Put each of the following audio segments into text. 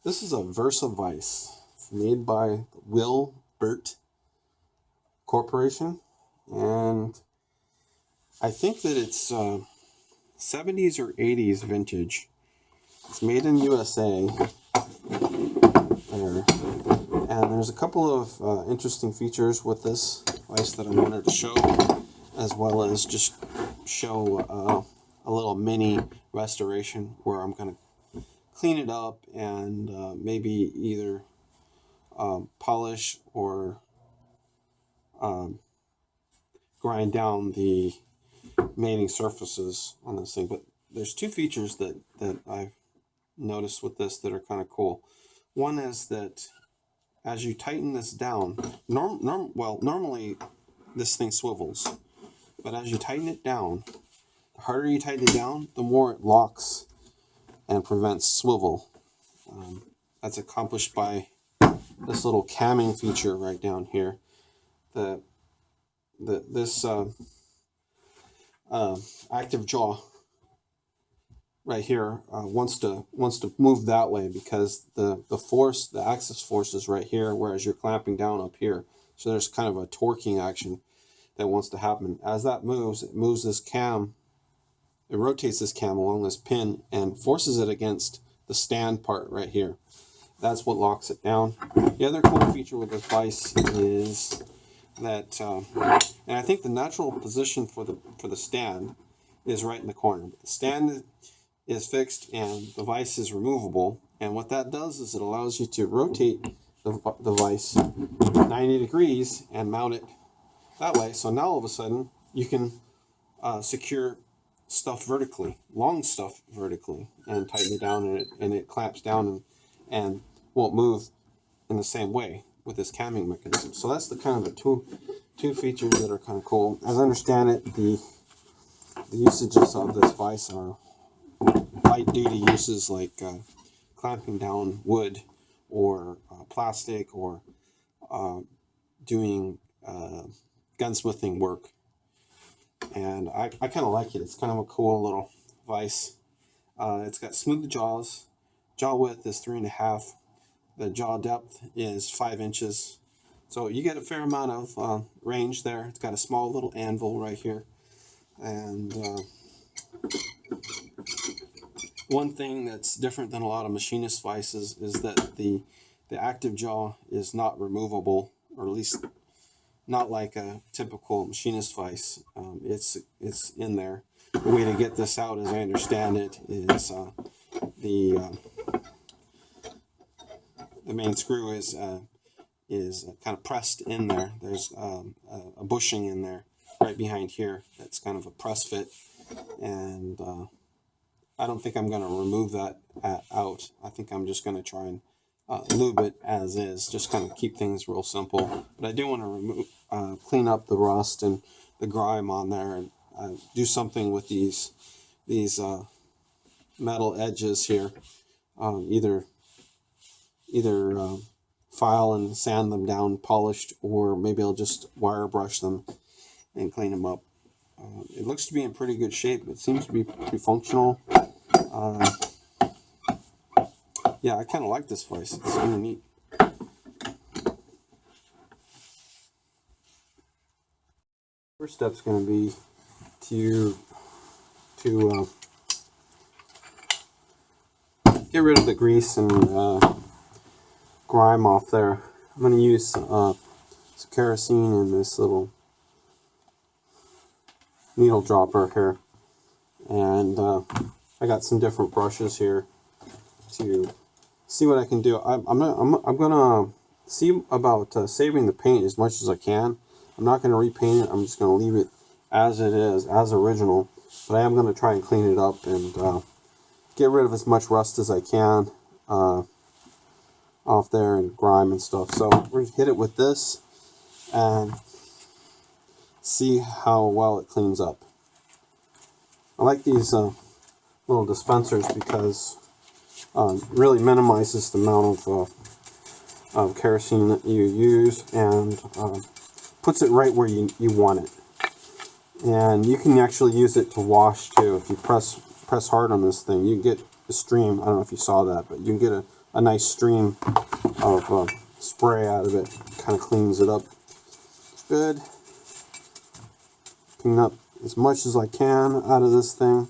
This is a Versa-Vise. It's made by Will-Bert Corporation, and I think that it's 70s or 80s vintage. It's made in USA there, and there's a couple of interesting features with this vise that I wanted to show, as well as just show a little mini restoration where I'm going to clean it up and maybe either polish or grind down the mating surfaces on this thing. But there's two features that I've noticed with this that are kind of cool. One is that as you tighten this down, normally this thing swivels, but as you tighten it down, the harder you tighten it down, the more it locks and prevents swivel. That's accomplished by this little camming feature right down here. This active jaw right here wants to move that way because the axis force is right here, whereas you're clamping down up here. So there's kind of a torquing action that wants to happen. As that moves, it moves this cam. It rotates this cam along this pin and forces it against the stand part right here. That's what locks it down. The other cool feature with this vise is that, and I think the natural position for the stand is right in the corner. But the stand is fixed and the vise is removable. And what that does is it allows you to rotate the vise 90 degrees and mount it that way. So now all of a sudden you can secure stuff vertically, long stuff vertically, and tighten it down, and it clamps down and won't move in the same way with this camming mechanism. So that's the kind of the two features that are kind of cool. As I understand it, the usages of this vise are light duty uses like clamping down wood or plastic, or doing gunsmithing work. And I kind of like it. It's kind of a cool little vise. It's got smooth jaws. Jaw width is 3.5. The jaw depth is 5 inches. So you get a fair amount of range there. It's got a small little anvil right here. And one thing that's different than a lot of machinist vices is that the active jaw is not removable, or at least not like a typical machinist vise. It's in there. The way to get this out, as I understand it, is the main screw is kind of pressed in there. There's a bushing in there right behind here that's kind of a press fit, and I don't think I'm going to remove that out. I think I'm just going to try and lube it as is, just kind of keep things real simple. But I do want to remove, clean up the rust and the grime on there, and do something with these metal edges here. Either file and sand them down polished, or maybe I'll just wire brush them and clean them up. It looks to be in pretty good shape. It seems to be pretty functional. Yeah, I kind of like this vise. It's kind of neat. First step's going to be to get rid of the grease and grime off there. I'm going to use some kerosene in this little needle dropper here, and I got some different brushes here to see what I can do. I'm gonna see about saving the paint as much as I can. I'm not going to repaint it. I'm just going to leave it as it is, as original. But I am going to try and clean it up and get rid of as much rust as I can off there, and grime and stuff. So we're going to hit it with this and see how well it cleans up. I like these little dispensers because really minimizes the amount of kerosene that you use, and puts it right where you want it. And you can actually use it to wash too. If you press hard on this thing, you get a stream. I don't know if you saw that, but you can get a nice stream of spray out of it. Kind of cleans it up good. Clean up as much as I can out of this thing.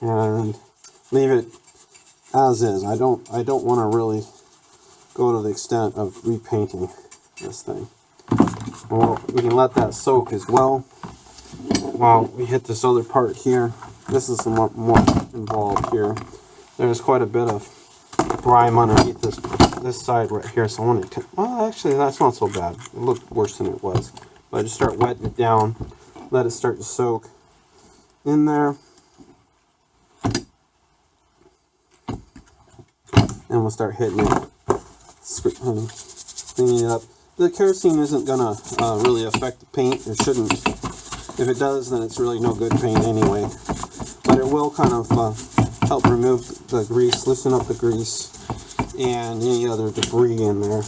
And leave it as is. I don't want to really go to the extent of repainting this thing. Well, we can let that soak as well while we hit this other part here. This is somewhat more involved here. There's quite a bit of grime underneath this side right here, so I want to, well, actually that's not so bad. It looked worse than it was. But I just start wetting it down, let it start to soak in there. And we'll start hitting it, cleaning it up. The kerosene isn't gonna really affect the paint. It shouldn't. If it does, then it's really no good paint anyway. But it will kind of help remove the grease, loosen up the grease, and any other debris in there.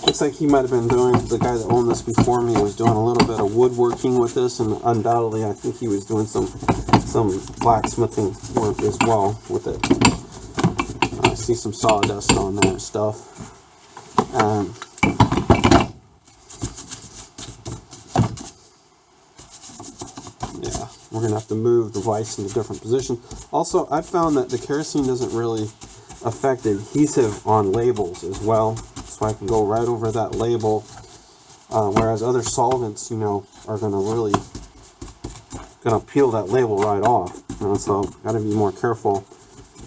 Looks like he might have been doing, the guy that owned this before me was doing a little bit of woodworking with this, and undoubtedly I think he was doing some blacksmithing work as well with it. I see some sawdust on there and stuff. Yeah, we're going to have to move the vise in a different position. Also, I found that the kerosene doesn't really affect adhesive on labels as well. So I can go right over that label, whereas other solvents, you know, are going to peel that label right off. You know, so got to be more careful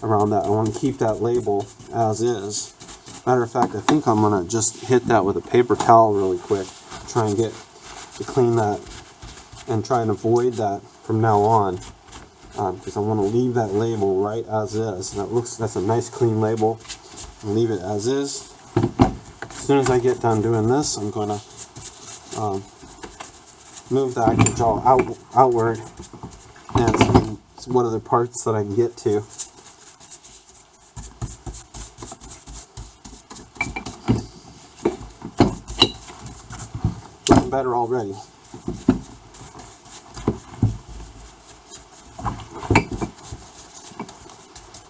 around that. I want to keep that label as is. Matter of fact, I think I'm going to just hit that with a paper towel really quick, try and get to clean that and try and avoid that from now on, because I want to leave that label right as is. And that's a nice clean label. I'll leave it as is. As soon as I get done doing this, I'm going to move the active jaw outward and see what other parts that I can get to. Looking better already.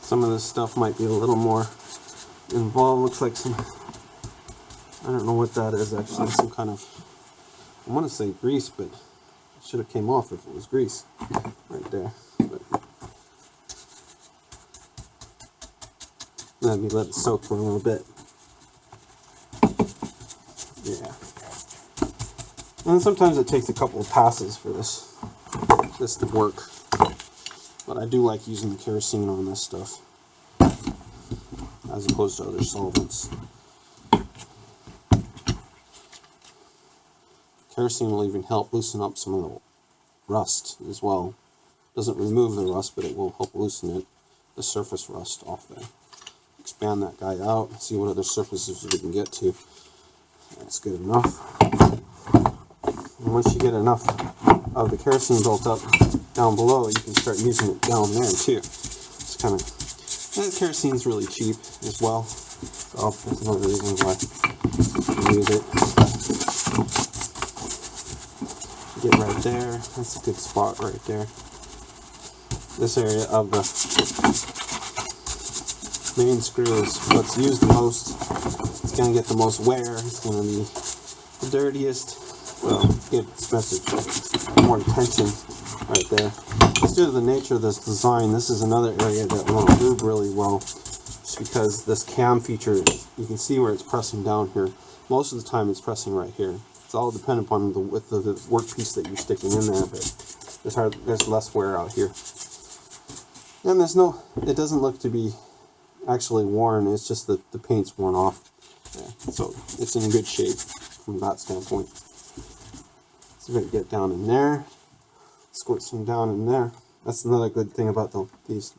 Some of this stuff might be a little more involved. Looks like some, I don't know what that is actually, some kind of, I want to say grease, but it should have came off if it was grease right there. But let me let it soak for a little bit. Yeah. And sometimes it takes a couple of passes for this to work. But I do like using the kerosene on this stuff as opposed to other solvents. Kerosene will even help loosen up some of the rust as well. Doesn't remove the rust, but it will help loosen it, the surface rust off there. Expand that guy out, see what other surfaces we can get to. That's good enough. And once you get enough of the kerosene built up down below, you can start using it down there too. It's kind of, that kerosene's really cheap as well, so that's another reason why I use it. Get right there, that's a good spot right there. This area of the main screw is what's used the most. It's going to get the most wear, it's going to be the dirtiest. So get this message, more tension right there. Just due to the nature of this design, this is another area that won't lube really well, just because this cam feature, you can see where it's pressing down here. Most of the time it's pressing right here. It's all dependent upon the width of the workpiece that you're sticking in there, but there's less wear out here. And it doesn't look to be actually worn, it's just that the paint's worn off. Yeah, so it's in good shape from that standpoint. So we're going to get down in there, squirt some down in there. That's another good thing about these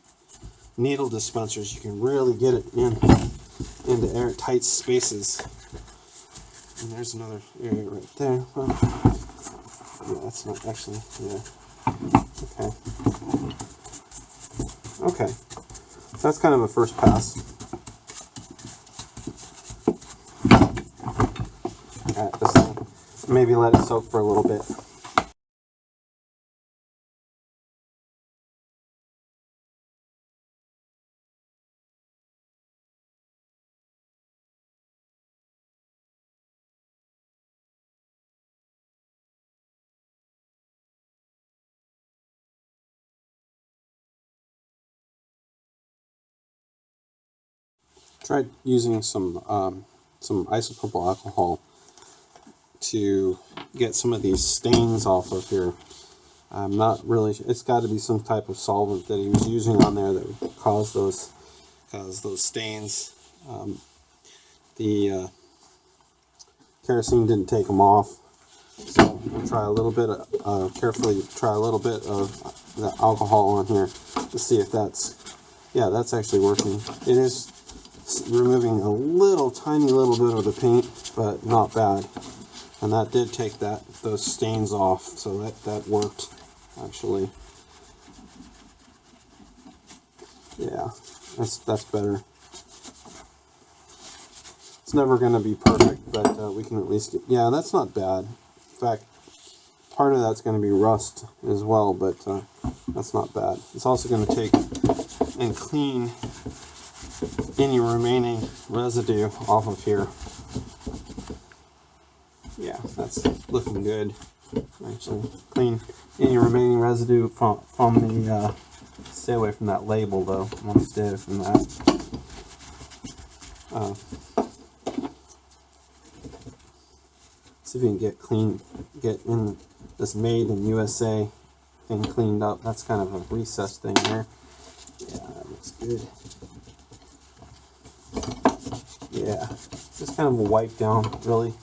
needle dispensers. You can really get it into airtight spaces. And there's another area right there. Well, yeah, that's not actually, yeah. Okay. Okay. So that's kind of a first pass. Alright, this thing. Maybe let it soak for a little bit. tried using some isopropyl alcohol to get some of these stains off of here. I'm not really, it's got to be some type of solvent that he was using on there that would cause those stains. The kerosene didn't take them off, so I'll try a little bit of, carefully try a little bit of the alcohol on here to see if that's, yeah, that's actually working. It is removing a little tiny little bit of the paint, but not bad. And that did take those stains off, so that worked actually. Yeah, that's better. It's never going to be perfect, but we can at least get, yeah, that's not bad. In fact, part of that's going to be rust as well, but that's not bad. It's also going to take and clean any remaining residue off of here. Yeah, that's looking good. Actually, clean any remaining residue from the, stay away from that label though. I want to stay away from that. See if we can get in this made in USA thing cleaned up. That's kind of a recessed thing there. Yeah, that looks good. Yeah, just kind of a wipe down, really.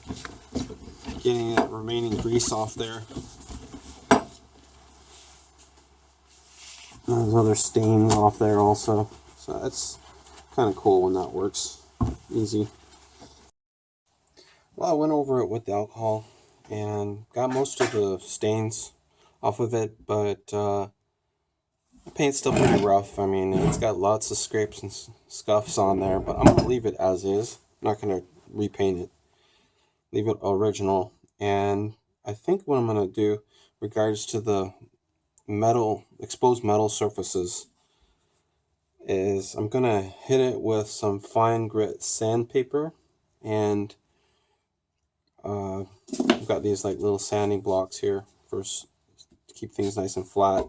Getting that remaining grease off there. There's other stains off there also. So that's kind of cool when that works. Easy. Well, I went over it with the alcohol and got most of the stains off of it, but the paint's still pretty rough. I mean, it's got lots of scrapes and scuffs on there, but I'm going to leave it as is. I'm not going to repaint it. Leave it original. And I think what I'm going to do regards to the exposed metal surfaces is I'm going to hit it with some fine grit sandpaper, and I've got these like little sanding blocks here to keep things nice and flat.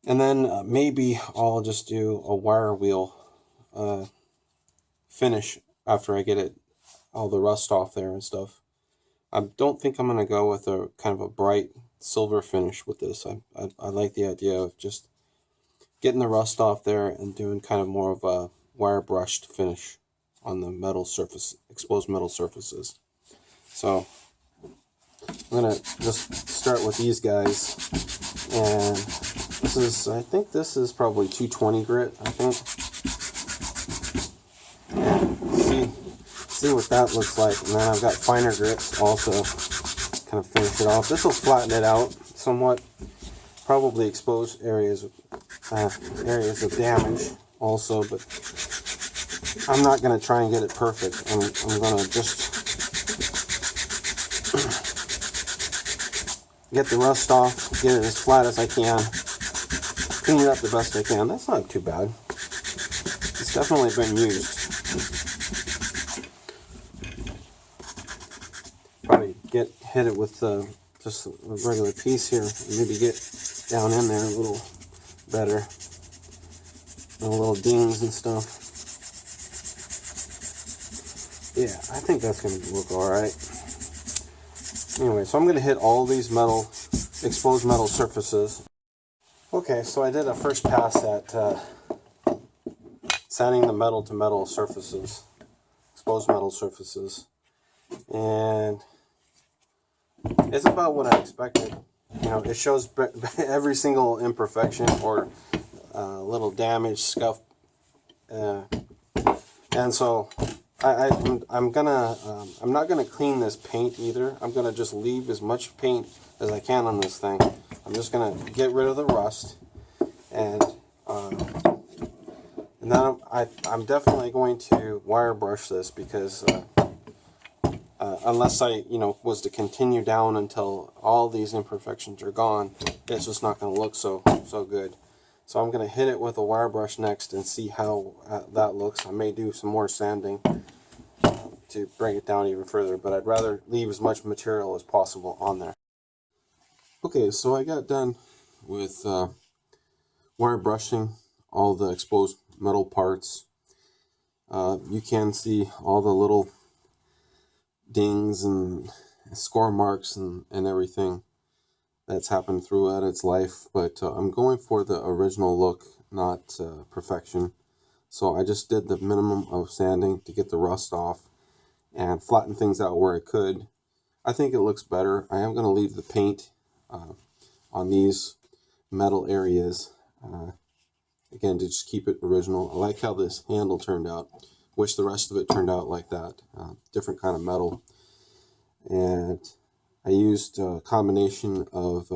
And then maybe I'll just do a wire wheel finish after I get all the rust off there and stuff. I don't think I'm going to go with a kind of a bright silver finish with this. I like the idea of just getting the rust off there and doing kind of more of a wire brushed finish on the metal surface, exposed metal surfaces. So I'm going to just start with these guys, and I think this is probably 220 grit, I think. And see what that looks like. And then I've got finer grits also, kind of finish it off. This will flatten it out somewhat, probably expose areas of damage also, but I'm not going to try and get it perfect. I'm going to just get the rust off, get it as flat as I can, clean it up the best I can. That's not too bad. It's definitely been used. Probably hit it with just a regular piece here, and maybe get down in there a little better. And little dings and stuff. Yeah, I think that's going to look alright. Anyway, so I'm going to hit all these exposed metal surfaces. Okay, so I did a first pass at sanding the metal to metal surfaces, exposed metal surfaces, and it's about what I expected. You know, it shows every single imperfection or little damage, scuff, and so I'm not gonna clean this paint either. I'm gonna just leave as much paint as I can on this thing. I'm just gonna get rid of the rust, and then I'm definitely going to wire brush this, because unless I was to continue down until all these imperfections are gone, it's just not going to look so good. So I'm going to hit it with a wire brush next and see how that looks. I may do some more sanding to bring it down even further, but I'd rather leave as much material as possible on there. Okay, so I got done with wire brushing all the exposed metal parts. You can see all the little dings and score marks and everything that's happened throughout its life, but I'm going for the original look, not perfection. So I just did the minimum of sanding to get the rust off and flatten things out where I could. I think it looks better. I am going to leave the paint on these metal areas, again, to just keep it original. I like how this handle turned out. Wish the rest of it turned out like that. Different kind of metal. And I used a combination of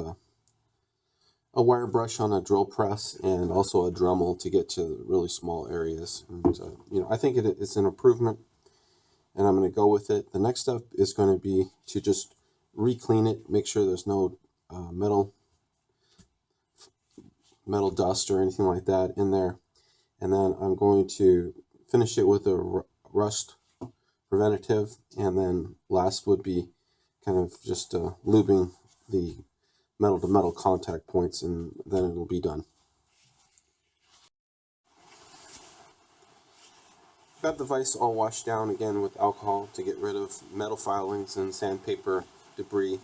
a wire brush on a drill press and also a Dremel to get to really small areas. And, I think it's an improvement, and I'm going to go with it. The next step is going to be to just re-clean it, make sure there's no metal dust or anything like that in there. And then I'm going to finish it with a rust preventative, and then last would be kind of just lubing the metal to metal contact points, and then it'll be done. Got the vise all washed down again with alcohol to get rid of metal filings and sandpaper debris.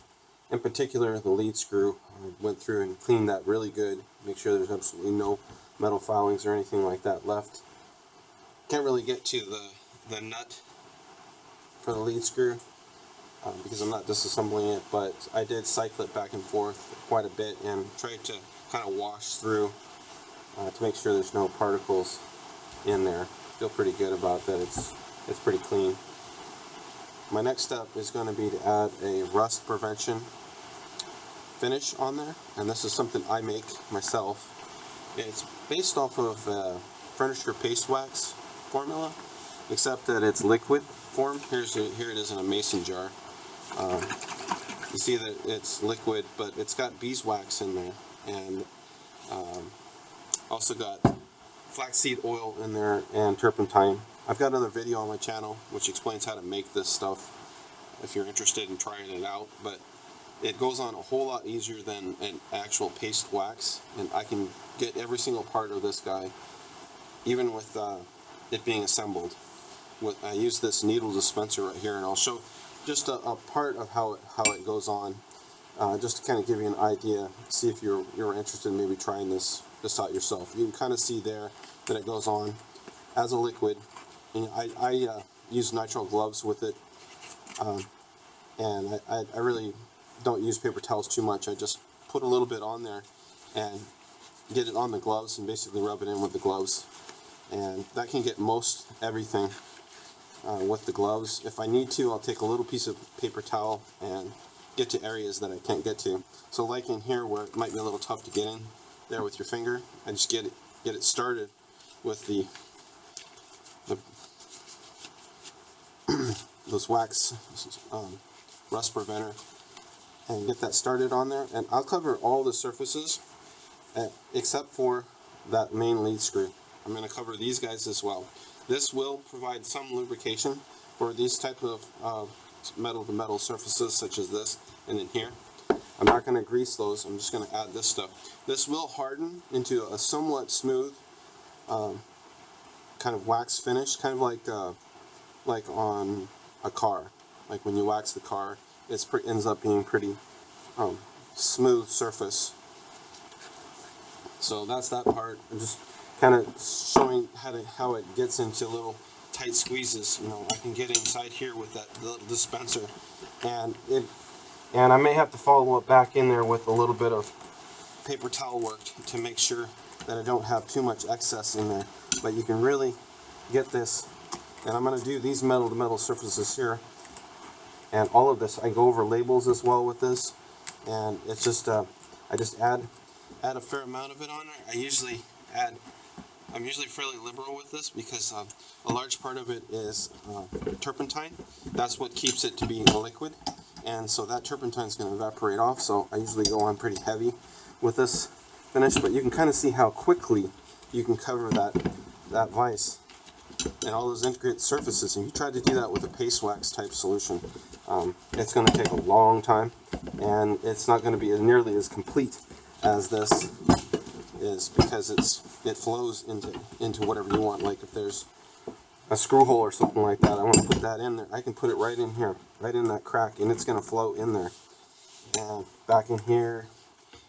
In particular, the lead screw. I went through and cleaned that really good, make sure there's absolutely no metal filings or anything like that left. Can't really get to the nut for the lead screw because I'm not disassembling it, but I did cycle it back and forth quite a bit and tried to kind of wash through to make sure there's no particles in there. Feel pretty good about that. It's pretty clean. My next step is going to be to add a rust prevention finish on there, and this is something I make myself. It's based off of furniture paste wax formula, except that it's liquid form. Here it is in a mason jar. You see that it's liquid, but it's got beeswax in there, and also got flaxseed oil in there and turpentine. I've got another video on my channel which explains how to make this stuff if you're interested in trying it out, but it goes on a whole lot easier than an actual paste wax, and I can get every single part of this guy, even with it being assembled. I use this needle dispenser right here, and I'll show just a part of how it goes on, just to kind of give you an idea, see if you're interested in maybe trying this out yourself. You can kind of see there that it goes on as a liquid. And I use nitrile gloves with it, and I really don't use paper towels too much. I just put a little bit on there and get it on the gloves and basically rub it in with the gloves, and that can get most everything with the gloves. If I need to, I'll take a little piece of paper towel and get to areas that I can't get to. So like in here where it might be a little tough to get in there with your finger, I just get it started with this wax rust preventer, and get that started on there. And I'll cover all the surfaces except for that main lead screw. I'm going to cover these guys as well. This will provide some lubrication for these type of metal to metal surfaces such as this and in here. I'm not going to grease those, I'm just going to add this stuff. This will harden into a somewhat smooth kind of wax finish, kind of like on a car. Like when you wax the car, it ends up being pretty smooth surface. So that's that part. I'm just kind of showing how it gets into little tight squeezes. I can get inside here with that little dispenser, and I may have to follow it back in there with a little bit of paper towel work to make sure that I don't have too much excess in there. But you can really get this, and I'm going to do these metal to metal surfaces here, and all of this. I go over labels as well with this, and it's just I just add a fair amount of it on there. I'm usually fairly liberal with this because a large part of it is turpentine. That's what keeps it to be a liquid, and so that turpentine is going to evaporate off, so I usually go on pretty heavy with this finish. But you can kind of see how quickly you can cover that vise and all those intricate surfaces. And you try to do that with a paste wax type solution, it's going to take a long time, and it's not going to be nearly as complete as this is because it flows into whatever you want. Like if there's a screw hole or something like that, I want to put that in there. I can put it right in here, right in that crack, and it's going to flow in there. And back in here,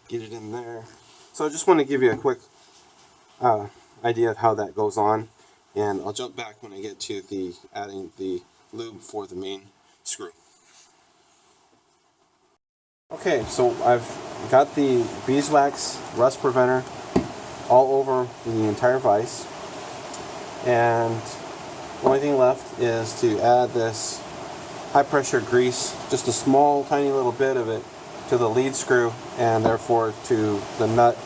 get it in there. So I just want to give you a quick idea of how that goes on, and I'll jump back when I get to the adding the lube for the main screw. Okay, so I've got the beeswax rust preventer all over the entire vise, and the only thing left is to add this high pressure grease, just a small tiny little bit of it, to the lead screw and therefore to the nut.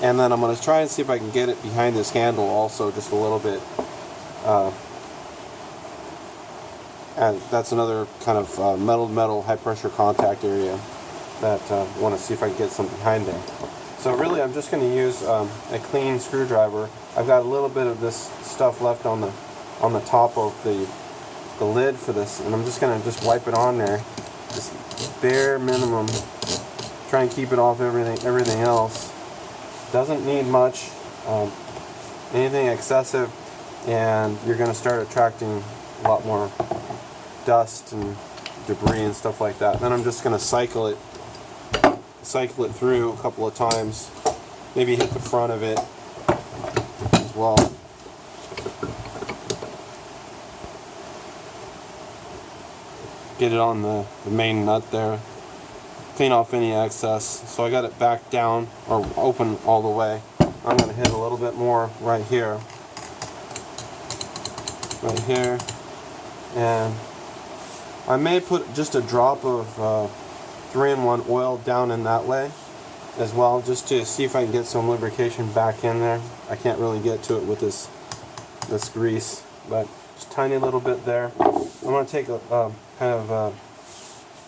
And then I'm going to try and see if I can get it behind this handle also just a little bit. And that's another kind of metal high pressure contact area that I want to see if I can get some behind there. So really I'm just going to use a clean screwdriver. I've got a little bit of this stuff left on the top of the lid for this, and I'm just going to wipe it on there, just bare minimum. Try and keep it off everything else. Doesn't need much. Anything excessive and you're going to start attracting a lot more dust and debris and stuff like that. Then I'm just going to cycle it through a couple of times, maybe hit the front of it as well. Get it on the main nut there, clean off any excess. So I got it back down or open all the way. I'm going to hit a little bit more right here, and I may put just a drop of 3-in-1 oil down in that way as well, just to see if I can get some lubrication back in there. I can't really get to it with this grease, but just a tiny little bit there. I'm going to take a kind of a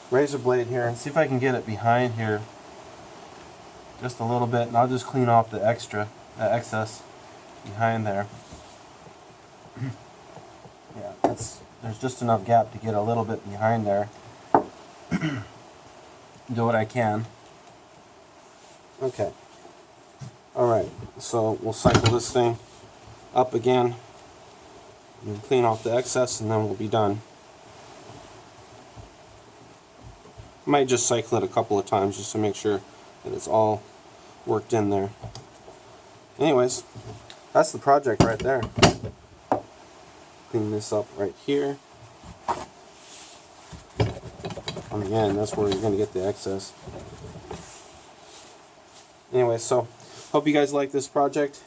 razor blade here and see if I can get it behind here just a little bit, and I'll just clean off the excess behind there. Yeah, there's just enough gap to get a little bit behind there. Do what I can. Okay. Alright, so we'll cycle this thing up again and clean off the excess, and then we'll be done. I might just cycle it a couple of times just to make sure that it's all worked in there. Anyways, that's the project right there. Clean this up right here. On the end, that's where you're going to get the excess. Anyway, so hope you guys like this project.